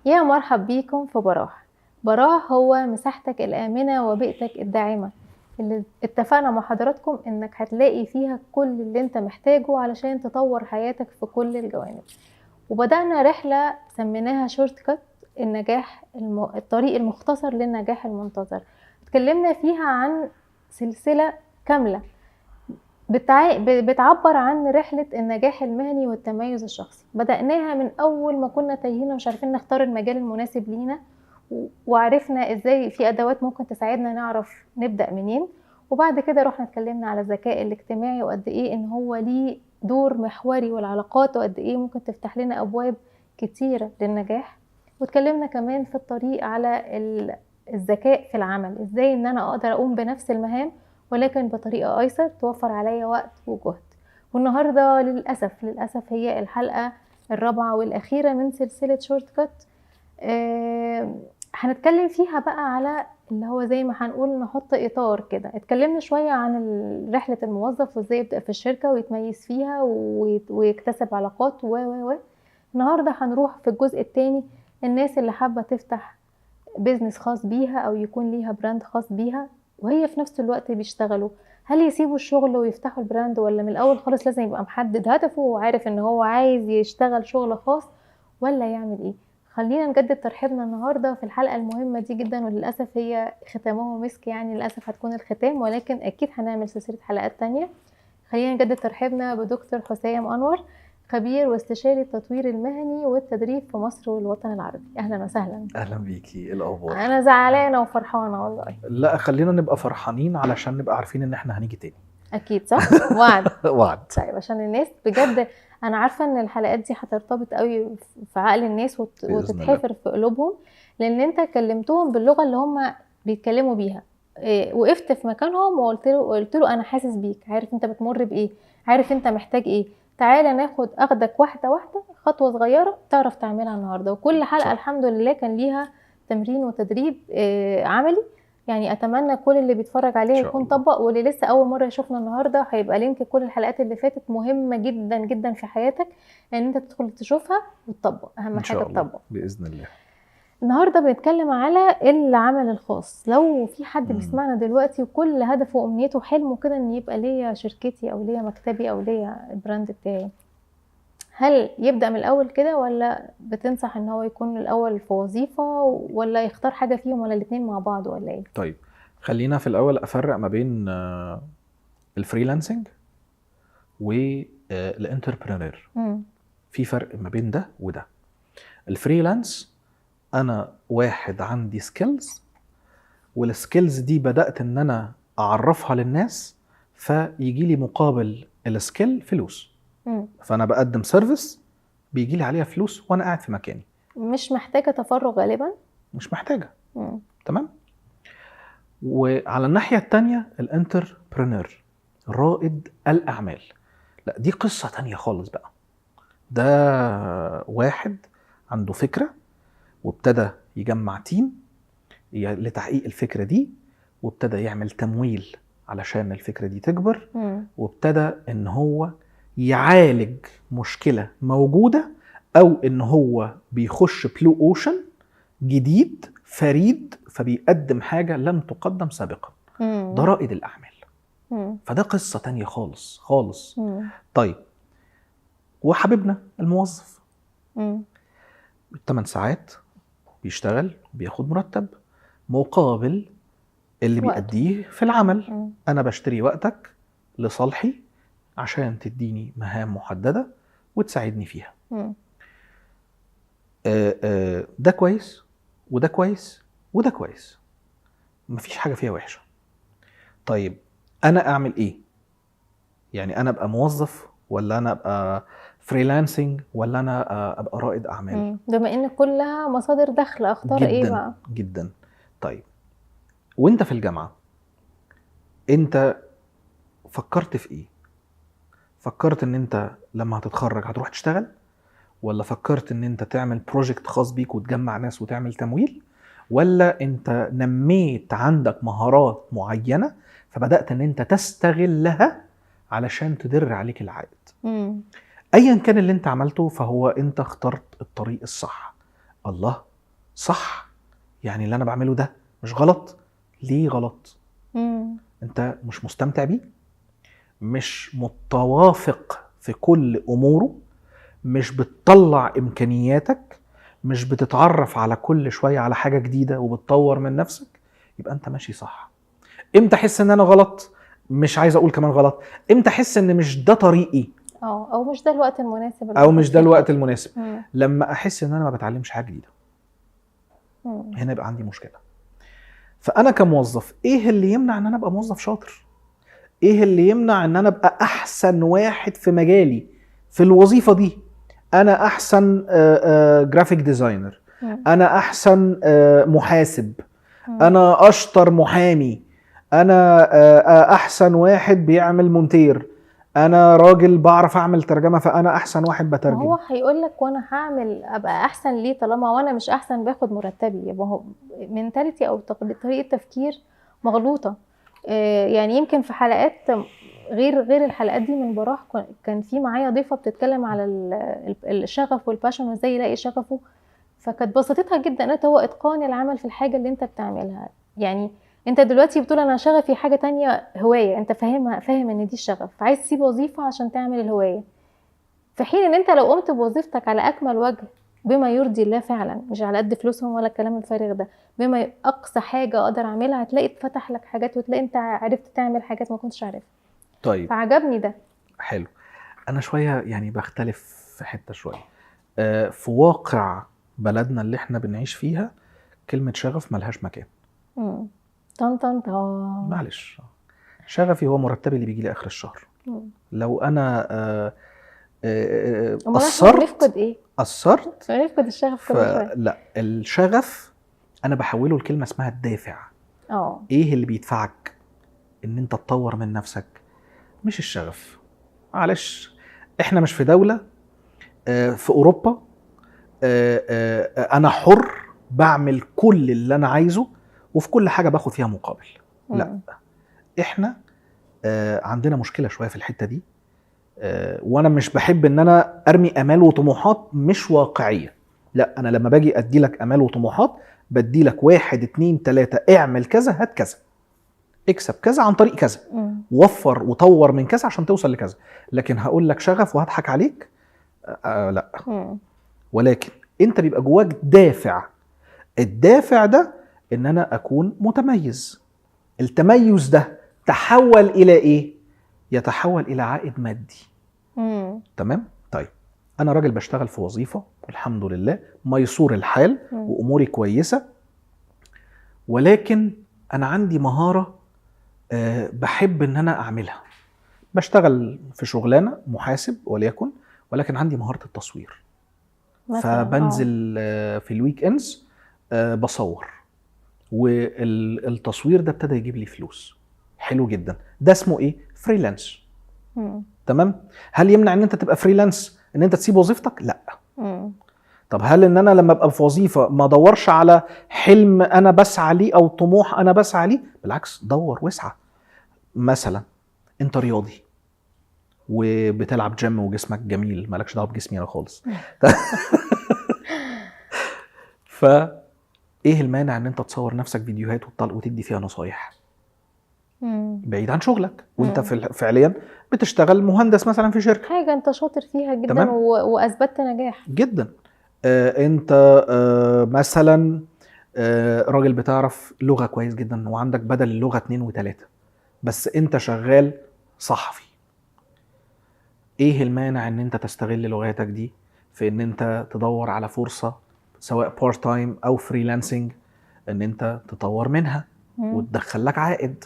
يا مرحب بيكم في براح. براح هو مساحتك الآمنة وبيئتك الداعمة اللي اتفقنا مع حضراتكم انك هتلاقي فيها كل اللي انت محتاجه علشان تطور حياتك في كل الجوانب. وبدأنا رحلة سميناها شورت كات النجاح الطريق المختصر للنجاح المنتظر. اتكلمنا فيها عن سلسلة كاملة بتعبر عن رحلة النجاح المهني والتميز الشخصي. بدأناها من أول ما كنا تايهين ومش عارفين نختار المجال المناسب لينا، وعرفنا ازاي في أدوات ممكن تساعدنا نعرف نبدأ منين. وبعد كده رحنا اتكلمنا على الذكاء الاجتماعي وقد ايه ان هو ليه دور محوري، والعلاقات وقد ايه ممكن تفتح لنا أبواب كتيرة للنجاح. واتكلمنا كمان في الطريق على الذكاء في العمل، ازاي ان انا اقدر اقوم بنفس المهام ولكن بطريقة أيسر توفر عليا وقت وجهد. والنهاردة للأسف هي الحلقة الرابعة والأخيرة من سلسلة شورت كات. هنتكلم فيها بقى على اللي هو زي ما هنقول نحط إطار كده. اتكلمنا شوية عن رحلة الموظف وازاي يبدأ في الشركة ويتميز فيها ويكتسب علاقات النهاردة هنروح في الجزء الثاني، الناس اللي حابة تفتح بيزنس خاص بيها أو يكون ليها براند خاص بيها وهي في نفس الوقت بيشتغلوا. هل يسيبوا الشغل ويفتحوا البراند، ولا من الأول خالص لازم يبقى محدد هدفه وعارف ان هو عايز يشتغل شغل خاص، ولا يعمل ايه؟ خلينا نجدد ترحيبنا النهاردة في الحلقة المهمة دي جدا، وللأسف هي ختامها مسك، يعني للأسف هتكون الختام، ولكن أكيد هنعمل سلسلة حلقات تانية. خلينا نجدد ترحيبنا بدكتور حسام أنور، خبير واستشاري التطوير المهني والتدريب في مصر والوطن العربي. أهلا وسهلا. اهلا بيكي. ايه الاخبار؟ أنا زعلانة وفرحانة والله. لا، خلينا نبقى فرحانين علشان نبقى عارفين ان احنا هنيجي تاني. أكيد صح؟ وعد. وعد. طيب عشان الناس بجد، أنا عارفة إن الحلقات دي هترتبط قوي في عقل الناس بإذن الله. وتتحفر في قلوبهم، لأن أنت كلمتهم باللغة اللي هم بيتكلموا بيها. وقفت في مكانهم وقلت له أنا حاسس بيك، عارف أنت بتمر بإيه، عارف أنت محتاج إيه. تعالى أخدك واحدة واحدة، خطوة صغيرة تعرف تعملها النهاردة. وكل حلقة صح. الحمد لله كان ليها تمرين وتدريب عملي. يعني اتمنى كل اللي بيتفرج عليها يكون طبق، واللي لسه اول مره يشوفنا النهارده هيبقى لينك كل الحلقات اللي فاتت مهمه جدا جدا في حياتك، ان انت تدخل تشوفها وتطبق. اهم حاجه تطبق باذن الله. النهارده بنتكلم على العمل الخاص. لو في حد بيسمعنا دلوقتي وكل هدفه وامنيته وحلمه كده ان يبقى ليا شركتي او ليا مكتبي او ليا البراند بتاعي، هل يبدأ من الأول كده، ولا بتنصح ان هو يكون الأول في وظيفة، ولا يختار حاجة فيهم، ولا الاتنين مع بعض، ولا ايه؟ طيب خلينا في الاول افرق ما بين الفريلانسنج والانتربرينور. في فرق ما بين ده وده. الفريلانس انا واحد عندي سكيلز، والسكيلز دي بدأت ان انا اعرفها للناس، فيجي لي مقابل السكيل فلوس. فانا بقدم سيرفيس بيجي لي عليها فلوس وانا قاعد في مكاني، مش محتاجة تفرغ غالبا. مش محتاجة. تمام. وعلى الناحية التانية الانتربرينور، رائد الأعمال، لا دي قصة تانية خالص بقى. ده واحد عنده فكرة وابتدى يجمع تيم لتحقيق الفكرة دي، وابتدى يعمل تمويل علشان الفكرة دي تكبر، وابتدى ان هو يعالج مشكلة موجودة، او ان هو بيخش بلو اوشن جديد فريد، فبيقدم حاجة لم تقدم سابقا. ده رائد الأعمال. فده قصة تانية خالص خالص. طيب وحبيبنا الموظف 8 ساعات بيشتغل بياخد مرتب مقابل اللي بيأديه في العمل. أنا بشتري وقتك لصالحي عشان تديني مهام محددة وتساعدني فيها. ده كويس وده كويس وده كويس، مفيش حاجة فيها وحشة. طيب أنا أعمل إيه؟ يعني أنا أبقى موظف، ولا أنا أبقى فريلانسنج، ولا أنا أبقى رائد أعمال؟ بما إن كلها مصادر دخل، أختار جداً إيه بقى؟ جدا. طيب وإنت في الجامعة أنت فكرت في إيه؟ فكرت إن أنت لما هتتخرج هتروح تشتغل، ولا فكرت إن أنت تعمل بروجكت خاص بيك وتجمع ناس وتعمل تمويل، ولا أنت نميت عندك مهارات معينة فبدأت إن أنت تستغلها علشان تدر عليك العائد؟ أيا كان اللي أنت عملته فهو أنت اخترت الطريق الصح. الله، صح، يعني اللي انا بعمله ده مش غلط. ليه غلط؟ انت مش مستمتع بيه، مش متوافق في كل اموره، مش بتطلع امكانياتك، مش بتتعرف على كل شويه على حاجه جديده وبتطور من نفسك، يبقى انت ماشي صح. امتى احس ان انا غلط؟ مش عايز اقول كمان غلط، امتى احس ان مش ده طريقي او مش ده الوقت المناسب اللي او أكون مش ده فيه الوقت خالص. المناسب. لما احس ان انا ما بتعلمش حاجه جديده، هنا يبقى عندي مشكله. فانا كموظف ايه اللي يمنع ان انا ابقى موظف شاطر؟ ايه اللي يمنع ان انا ابقى احسن واحد في مجالي في الوظيفه دي؟ انا احسن جرافيك ديزاينر، انا احسن محاسب، انا اشطر محامي، انا احسن واحد بيعمل مونتير، انا راجل بعرف اعمل ترجمه فانا احسن واحد ما بترجم. هو هيقول لك وانا هعمل ابقى احسن ليه طالما وانا مش احسن باخد مرتبي؟ يبقى هو منتاليتي او طريقه تفكير مغلوطه. يعني يمكن في حلقات غير الحلقات دي من براح كان في معايا ضيفه بتتكلم على الشغف والباشن وازاي يلاقي شغفه، فكانت بسطتها جدا. قالت هو اتقان العمل في الحاجه اللي انت بتعملها. يعني انت دلوقتي بتقول انا شغفي حاجه تانية هوايه، انت فاهم ان دي الشغف، فعايز تسيب وظيفه عشان تعمل الهوايه، في حين ان انت لو قمت بوظيفتك على اكمل وجه بما يرضي الله فعلا، مش على قد فلوسهم ولا الكلام الفارغ ده، بما اقصى حاجه اقدر اعملها، هتلاقي اتفتح لك حاجات وتلاقي انت عرفت تعمل حاجات ما كنتش عارفها. طيب فعجبني ده. حلو. انا شويه يعني بختلف في حته شويه. في واقع بلدنا اللي احنا بنعيش فيها كلمه شغف ملهاش مكان. طن طن طن. معلش، شغفي هو مرتبي اللي بيجي لي اخر الشهر. لو انا قصرت ايه؟ قصرت نفقد الشغف كل شويه. لا، الشغف انا بحوله لكلمه اسمها الدافع. ايه اللي بيدفعك ان انت تطور من نفسك؟ مش الشغف. معلش، احنا مش في دوله في اوروبا انا حر بعمل كل اللي انا عايزه وفي كل حاجه باخد فيها مقابل. لا، احنا عندنا مشكله شويه في الحته دي. وانا مش بحب ان انا ارمي امال وطموحات مش واقعيه. لا، انا لما باجي ادي لك امال وطموحات بدي لك 1 2 3 اعمل كذا، هات كذا، اكسب كذا عن طريق كذا، وفر وطور من كذا عشان توصل لكذا. لكن هقول لك شغف وهضحك عليك؟ لا. ولكن انت بيبقى جواك دافع. الدافع ده ان انا اكون متميز. التميز ده تحول الى ايه؟ يتحول الى عائد مادي. تمام. طيب انا راجل بشتغل في وظيفه والحمد لله ميسور الحال واموري كويسه، ولكن انا عندي مهاره بحب ان انا اعملها. بشتغل في شغلانه محاسب وليكن، ولكن عندي مهاره التصوير. فبنزل في الويك اندز بصور، والتصوير ده ابتدى يجيب لي فلوس. حلو جدا. ده اسمه ايه؟ فريلانس. تمام. هل يمنع ان انت تبقى فريلانس ان انت تسيب وظيفتك؟ لا. طب هل ان انا لما ابقى في وظيفه ما ادورش على حلم انا بسعى ليه او طموح انا بسعى ليه؟ بالعكس، دور واسعى. مثلا انت رياضي وبتلعب جيم وجسمك جميل، مالكش دعوه بجسمي انا خالص. فايه المانع ان انت تصور نفسك فيديوهات وتدي فيها نصايح بعيد عن شغلك وانت فعليا بتشتغل مهندس مثلا في شركه، حاجه انت شاطر فيها جدا واثبتت نجاح جدا. انت مثلا راجل بتعرف لغه كويس جدا وعندك بدل اللغه 2 و3، بس انت شغال صحفي. ايه المانع ان انت تستغل لغاتك دي في ان انت تدور على فرصه سواء بارت تايم او فريلانسنج ان انت تطور منها وتدخل لك عائد؟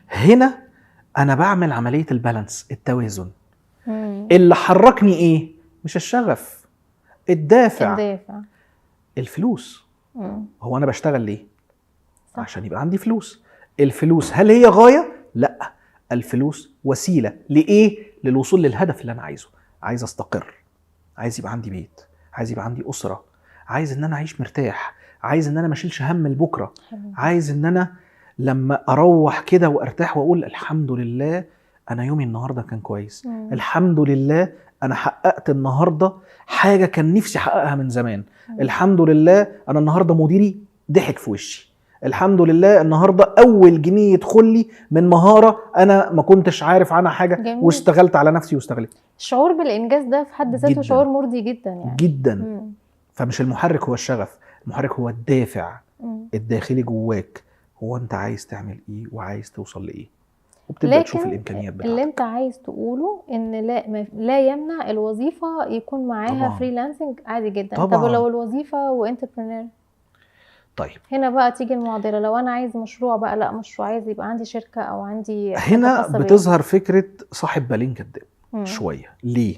هنا انا بعمل عمليه البالانس، التوازن. اللي حركني ايه؟ مش الشغف، الدافع. الفلوس. هو انا بشتغل ليه؟ صح. عشان يبقى عندي فلوس. الفلوس هل هي غايه؟ لا، الفلوس وسيله لايه؟ للوصول للهدف اللي انا عايزه. عايز استقر، عايز يبقى عندي بيت، عايز يبقى عندي اسره، عايز ان انا اعيش مرتاح، عايز ان انا ما اشيلش هم لبكره، عايز ان انا لما اروح كده وارتاح واقول الحمد لله انا يومي النهارده كان كويس، الحمد لله انا حققت النهارده حاجه كان نفسي احققها من زمان. الحمد لله انا النهارده مديري ضحك في وشي. الحمد لله النهارده اول جنيه يدخل لي من مهاره انا ما كنتش عارف عنها حاجه، جميل. واشتغلت على نفسي واستغلت. الشعور بالانجاز ده في حد ذاته جداً. شعور مرضي جدا يعني. جدا. فمش المحرك هو الشغف، المحرك هو الدافع الداخلي جواك. هو انت عايز تعمل ايه وعايز توصل لايه، وبتبدا تشوف الامكانيات بتاعتك. اللي انت عايز تقوله ان لا يمنع الوظيفه يكون معاها طبعاً. فريلانسنج عادي جدا. طبعاً. طب لو الوظيفه وانتربرينور؟ طيب هنا بقى تيجي المعضله. لو انا عايز مشروع بقى، لا مشروع، عايز يبقى عندي شركه او عندي حاجة هنا خاصة بيا. بتظهر فكره صاحب بالين كداب شويه. ليه؟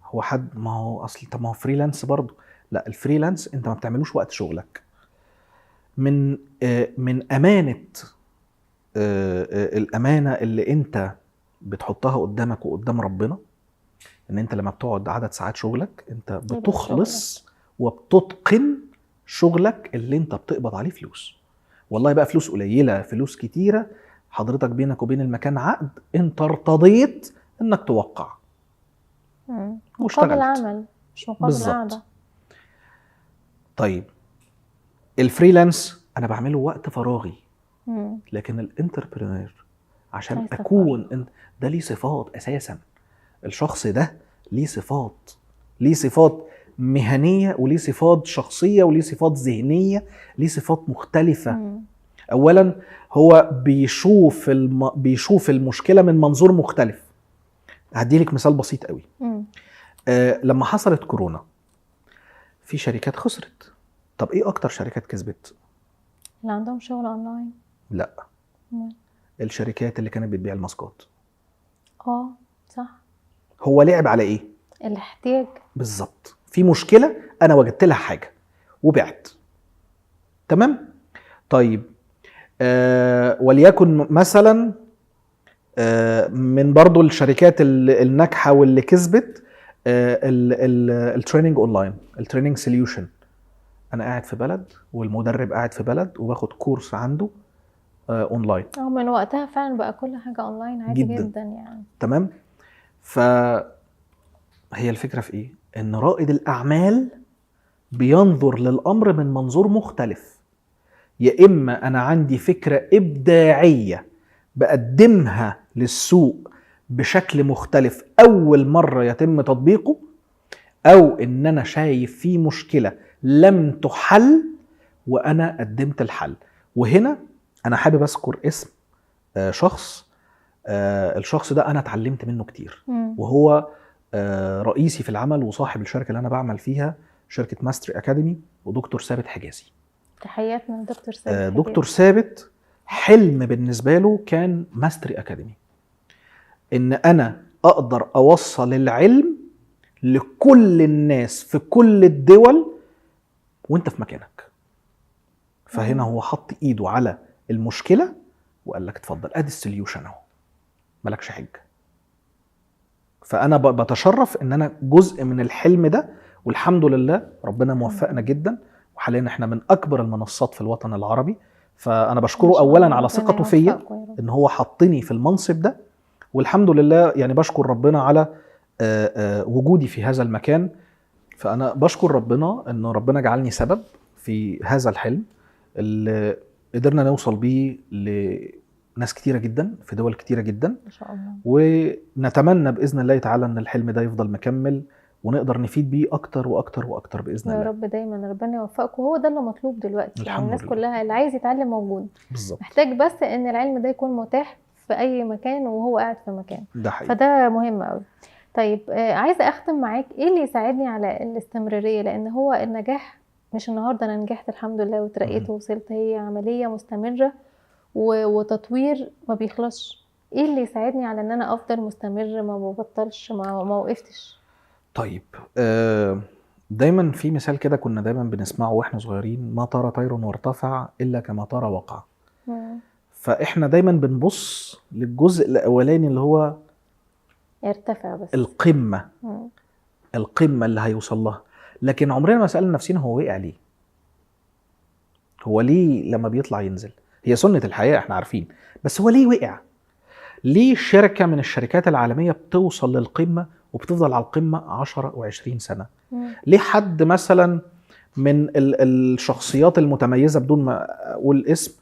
هو حد ما هو اصل طب ما هو فريلانس برضه. لا، الفريلانس انت ما بتعملوش وقت شغلك. من امانه الامانه اللي انت بتحطها قدامك وقدام ربنا، ان انت لما بتقعد عدد ساعات شغلك انت بتخلص وبتتقن شغلك اللي انت بتقبض عليه فلوس. والله بقى فلوس قليله فلوس كتيره، حضرتك بينك وبين المكان عقد، انت ارتضيت انك توقع مقابل عمل مش مقابل قعده. طيب الفريلانس انا بعمله وقت فراغي. لكن الانتربرينور عشان اكون ده ليه صفات اساسا. الشخص ده ليه صفات مهنيه، وليه صفات شخصيه، وليه صفات ذهنيه، ليه صفات مختلفه. اولا هو بيشوف المشكله من منظور مختلف. هديلك مثال بسيط قوي. لما حصلت كورونا في شركات خسرت. طب ايه اكتر شركات كسبت؟ اللي عندهم شغل اونلاين. لا، الشركات اللي كانت بتبيع الماسكات. صح. هو لعب على ايه؟ الاحتياج. بالظبط. في مشكله انا وجدت لها حاجه وبعت. تمام. طيب وليكن مثلا من برضو الشركات الناجحه واللي كسبت التريننج اونلاين، التريننج سوليوشن. انا قاعد في بلد والمدرب قاعد في بلد وباخد كورس عنده اونلاين. من وقتها فعلا بقى كل حاجه اونلاين عادي جدا يعني. تمام. فهي الفكره في ايه؟ ان رائد الاعمال بينظر للامر من منظور مختلف. يا اما انا عندي فكره ابداعيه بقدمها للسوق بشكل مختلف اول مره يتم تطبيقه، او ان انا شايف فيه مشكله لم تحل وانا قدمت الحل. وهنا انا حابب اذكر اسم شخص. الشخص ده انا اتعلمت منه كتير، وهو رئيسي في العمل وصاحب الشركه اللي انا بعمل فيها، شركه ماستري اكاديمي، ودكتور ثابت حجازي. تحياتنا لدكتور ثابت. دكتور ثابت حلم بالنسبه له كان ماستري اكاديمي، ان انا اقدر اوصل العلم لكل الناس في كل الدول وانت في مكانك. فهنا هو حط ايده على المشكله وقال لك اتفضل ادي السوليوشن اهو، مالكش حجه. فانا بتشرف ان انا جزء من الحلم ده، والحمد لله ربنا موفقنا جدا، وحاليا احنا من اكبر المنصات في الوطن العربي. فانا بشكره اولا على ثقته فيا ان هو حطني في المنصب ده، والحمد لله يعني بشكر ربنا على وجودي في هذا المكان. فانا بشكر ربنا ان ربنا جعلني سبب في هذا الحلم اللي قدرنا نوصل بيه لناس كتيرة جدا في دول كتيرة جدا ما شاء الله. ونتمنى بإذن الله تعالى ان الحلم ده يفضل مكمل ونقدر نفيد بيه اكتر واكتر واكتر بإذن الله. يا رب دايما ربنا يوفقكم. وهو ده اللي مطلوب دلوقتي يعني. الناس كلها اللي عايز يتعلم موجود. بالظبط. محتاج بس ان العلم ده يكون متاح في اي مكان وهو قاعد في مكان. ده حقيقي. فده مهم قوي. طيب عايزه اختم معاك، ايه اللي يساعدني على الاستمراريه؟ لان هو النجاح مش النهارده انا نجحت الحمد لله وترقيت ووصلت، هي عمليه مستمره وتطوير ما بيخلصش. ايه اللي يساعدني على ان انا افضل مستمر ما ببطلش ما وقفتش؟ طيب دايما في مثال كده كنا دايما بنسمعه واحنا صغيرين: ما طار طير وارتفع الا كما طار وقع. فاحنا دايما بنبص للجزء الاولاني اللي هو يرتفع بس، القمه. القمه اللي هيوصل لها، لكن عمرنا ما سالنا نفسنا هو وقع ليه؟ هو ليه لما بيطلع ينزل؟ هي سنه الحياه احنا عارفين، بس هو ليه وقع؟ ليه شركه من الشركات العالميه بتوصل للقمه وبتفضل على القمه 10 و20 سنه. ليه حد مثلا من الشخصيات المتميزه بدون ما اقول اسم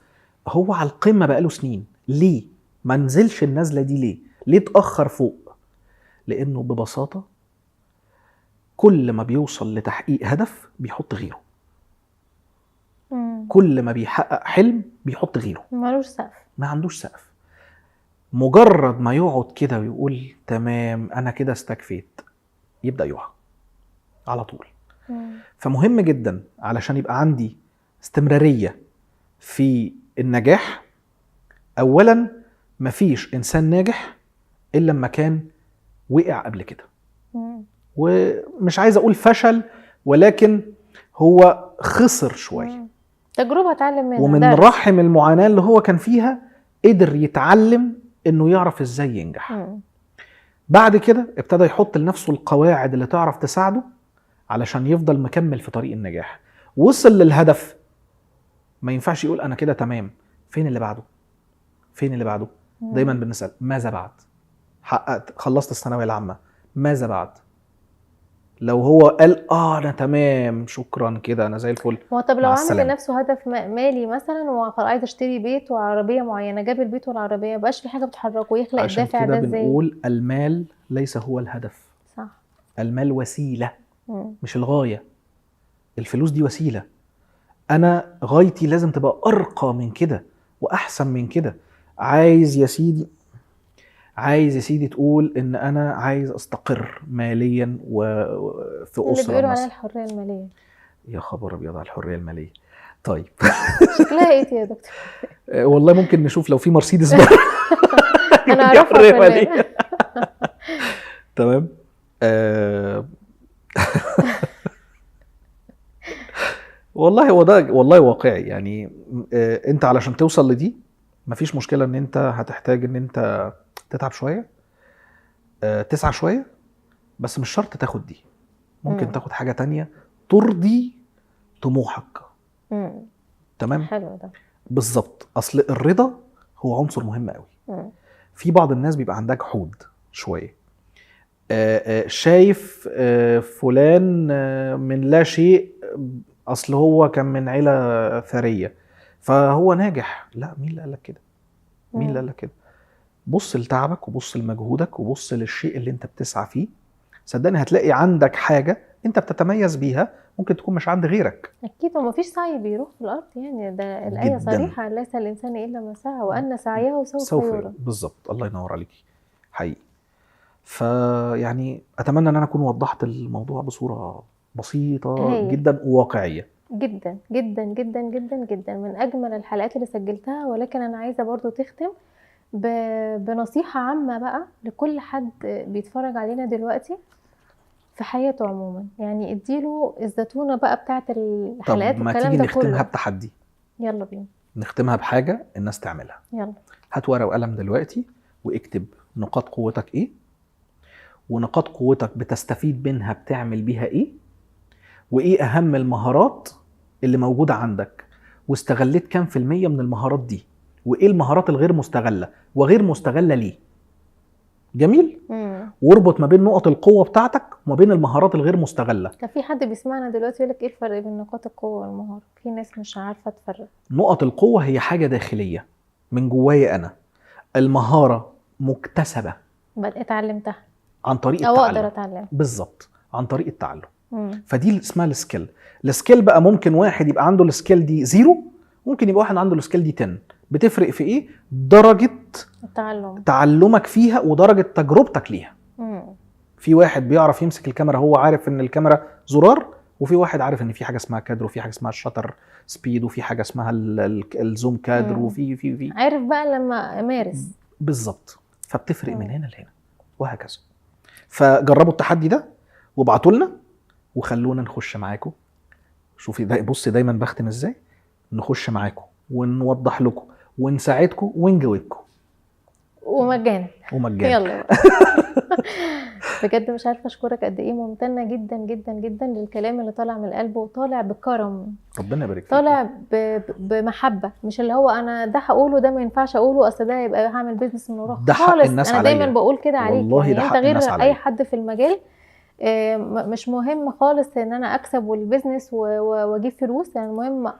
هو على القمه بقاله سنين؟ ليه ما نزلش النزله دي؟ ليه اتاخر فوق؟ لانه ببساطه كل ما بيوصل لتحقيق هدف بيحط غيره، كل ما بيحقق حلم بيحط غيره، مالوش سقف، ما عندوش سقف. مجرد ما يقعد كده ويقول تمام انا كده استكفيت، يبدأ يقع على طول. فمهم جدا علشان يبقى عندي استمرارية في النجاح، اولا مفيش انسان ناجح الا لما كان وقع قبل كده، ومش عايز اقول فشل ولكن هو خسر شوية، تجربة اتعلم منها، ومن درس. رحم المعاناة اللي هو كان فيها قدر يتعلم انه يعرف ازاي ينجح. بعد كده ابتدى يحط لنفسه القواعد اللي تعرف تساعده علشان يفضل مكمل في طريق النجاح. وصل للهدف، ما ينفعش يقول انا كده تمام، فين اللي بعده؟ فين اللي بعده؟ دايما بنسأل ماذا بعد؟ حققت، خلصت الثانوية العامة، ماذا بعد؟ لو هو قال انا تمام شكرا كده انا زي الفل، هو طب لو مع عامل السلامة. لنفسه هدف مالي مثلا وعايز اشتري بيت وعربيه معينه، جاب البيت والعربيه مبقاش في حاجه بتحركه، يخلق عشان الدافع كده ده ازاي؟ بنقول المال ليس هو الهدف، صح. المال وسيلة مش الغاية. الفلوس دي وسيلة، انا غايتي لازم تبقى ارقى من كده واحسن من كده. عايز يا سيدي تقول ان انا عايز استقر ماليا وفي اللي اسره بيقولوا عليها مثلا. الحريه الماليه. يا خبر ابيض على الحريه الماليه. طيب شكلها ايه يا دكتور؟ والله ممكن نشوف لو في مرسيدس بقى انا اعرفها ماليه. تمام. والله هو ده والله واقعي يعني. انت علشان توصل لدي مفيش مشكله ان انت هتحتاج ان انت تتعب شويه، تسعى شويه، بس مش شرط تاخد دي. ممكن تاخد حاجه تانية ترضي طموحك. تمام. حلو ده. بالظبط. اصل الرضا هو عنصر مهم قوي. في بعض الناس بيبقى عندها جحود شويه، شايف فلان من لا شيء، اصل هو كان من عيله ثريه فهو ناجح. لا، مين اللي قال لك كده؟ مين اللي قال لك كده؟ بص لتعبك وبص لمجهودك وبص للشيء اللي انت بتسعى فيه، صدقني هتلاقي عندك حاجه انت بتتميز بيها ممكن تكون مش عند غيرك. اكيد، ومفيش سعي بيروح في الارض يعني، ده الايه صريحه، ليس الانسان الا ما سعى وان سعيه سوف يرى. بالظبط، الله ينور عليكي حقيقي. فيعني اتمنى ان انا اكون وضحت الموضوع بصوره بسيطه جدا وواقعيه جدا جدا جدا جدا جدا، من اجمل الحلقات اللي سجلتها. ولكن انا عايزه برضو تختم بنصيحه عامه بقى لكل حد بيتفرج علينا دلوقتي في حياته عموما، يعني اديله الزتونه بقى بتاعت الحلقات والكلام ده كله. طب ما تيجي نختمها بتحدي؟ يلا بينا نختمها بحاجه الناس تعملها. يلا، هات ورقه وقلم دلوقتي واكتب نقاط قوتك ايه، ونقاط قوتك بتستفيد منها بتعمل بيها ايه، وايه اهم المهارات اللي موجودة عندك واستغلت كام في المية من المهارات دي، وايه المهارات الغير مستغلة وغير مستغلة ليه. جميل. واربط ما بين نقط القوة بتاعتك وما بين المهارات الغير مستغلة. طب في حد بيسمعنا دلوقتي يقول لك ايه الفرق بين نقاط القوة والمهارة؟ في ناس مش عارفة تفرق. نقط القوة هي حاجة داخلية من جوايا انا، المهارة مكتسبة اتعلمتها عن طريق التعلم، او اقدر اتعلم. بالظبط، عن طريق التعلم. فدي اسمها السكيل. السكيل بقى ممكن واحد يبقى عنده السكيل دي 0، ممكن يبقى واحد عنده السكيل دي 10. بتفرق في ايه؟ درجة تعلمك فيها ودرجة تجربتك ليها. في واحد بيعرف يمسك الكاميرا، هو عارف ان الكاميرا زرار، وفي واحد عارف ان في حاجة اسمها كادر، وفي حاجة اسمها الشاتر سبيد، وفي حاجة اسمها الزوم كادر، وفي عارف بقى لما امارس. بالظبط. فبتفرق من هنا لهنا وهكذا. فجربوا التحدي ده وابعتوا لنا وخلونا نخش معاكم. شوفي بص دايما بختم ازاي، نخش معاكم ونوضح لكم ونساعدكم ونجاوبكم ومجانا. يلا بجد مش عارفه اشكرك قد ايه، ممتنه جدا جدا جدا للكلام اللي طالع من القلب وطالع بكرم، ربنا يبارك فيك. طالع بمحبه، مش اللي هو انا ده هقوله ده ما ينفعش اقوله اصل ده يبقى هعمل بيزنس من وراه ده حق خالص. الناس انا عليا. دايما بقول كده عليك، والله يعني ده انت حق الناس غير اي عليا. حد في المجال. مش مهم خالص ان انا اكسب والبيزنس واجيب فلوس، يعني المهم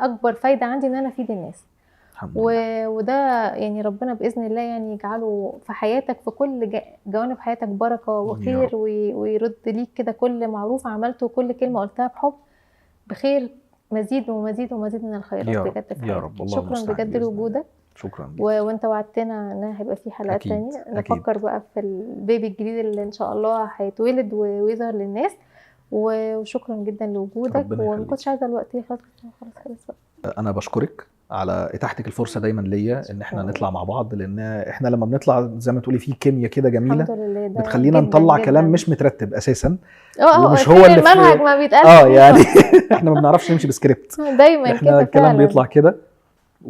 اكبر فايده عندي ان انا افيد الناس. الحمد لله. وده يعني ربنا باذن الله يعني يجعله في حياتك، في كل جوانب حياتك بركه يا وخير، رب. ويرد ليك كده كل معروف عملته وكل كلمه قلتها بحب بخير، مزيد ومزيد ومزيد من الخيرات يا رب بجد في يا حياتك. رب. الله شكرا المستعان بجد بإذن الله. لوجودك. شكرا ليك. وانت وعدتنا ان هيبقى في حلقات أكيد، تانية، أكيد. نفكر بقى في البيبي الجديد اللي ان شاء الله هيتولد ويظهر للناس. وشكرا جدا لوجودك، ربنا وما يخليك. كنتش عايزه الوقت يخلص، خلاص بقى. انا بشكرك على اتاحتك الفرصه دايما ليا ان احنا شكراً. نطلع مع بعض، لان احنا لما بنطلع زي ما تقولي في كيمياء كده جميله الحمد لله، ده بتخلينا جداً نطلع جداً. كلام مش مترتب اساسا، ومش فين هو اللي المنهج في ما بيتقالش فيه يعني خالص. احنا ما بنعرفش نمشي بسكريبت، دايما احنا كده الكلام فعلا. بيطلع كده.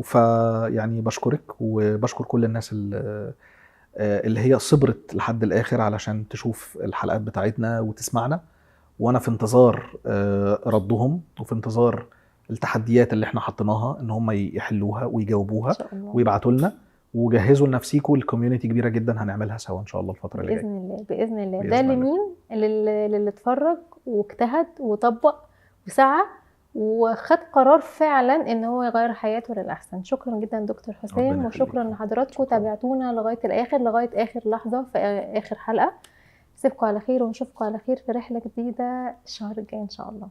فيعني بشكرك وبشكر كل الناس اللي هي صبرت لحد الاخر علشان تشوف الحلقات بتاعتنا وتسمعنا، وانا في انتظار ردهم، وفي انتظار التحديات اللي احنا حطيناها ان هم يحلوها ويجاوبوها ان شاء الله ويبعتوا لنا. وجهزوا لنفسيكم، الكوميونتي كبيره جدا هنعملها سوا ان شاء الله الفتره اللي جايه باذن الله، باذن الله. بإذن ده الله. لمين؟ للي اتفرج واجتهد وطبق وسعى وخد قرار فعلا ان هو يغير حياته للاحسن. شكرا جدا دكتور حسام، ربنا وشكرا يخليك. لحضراتكم شكراً. تابعتونا لغايه الاخر، لغايه اخر لحظه في اخر حلقه. سيبكم على خير ونشوفكم على خير في رحله جديده الشهر الجاي ان شاء الله.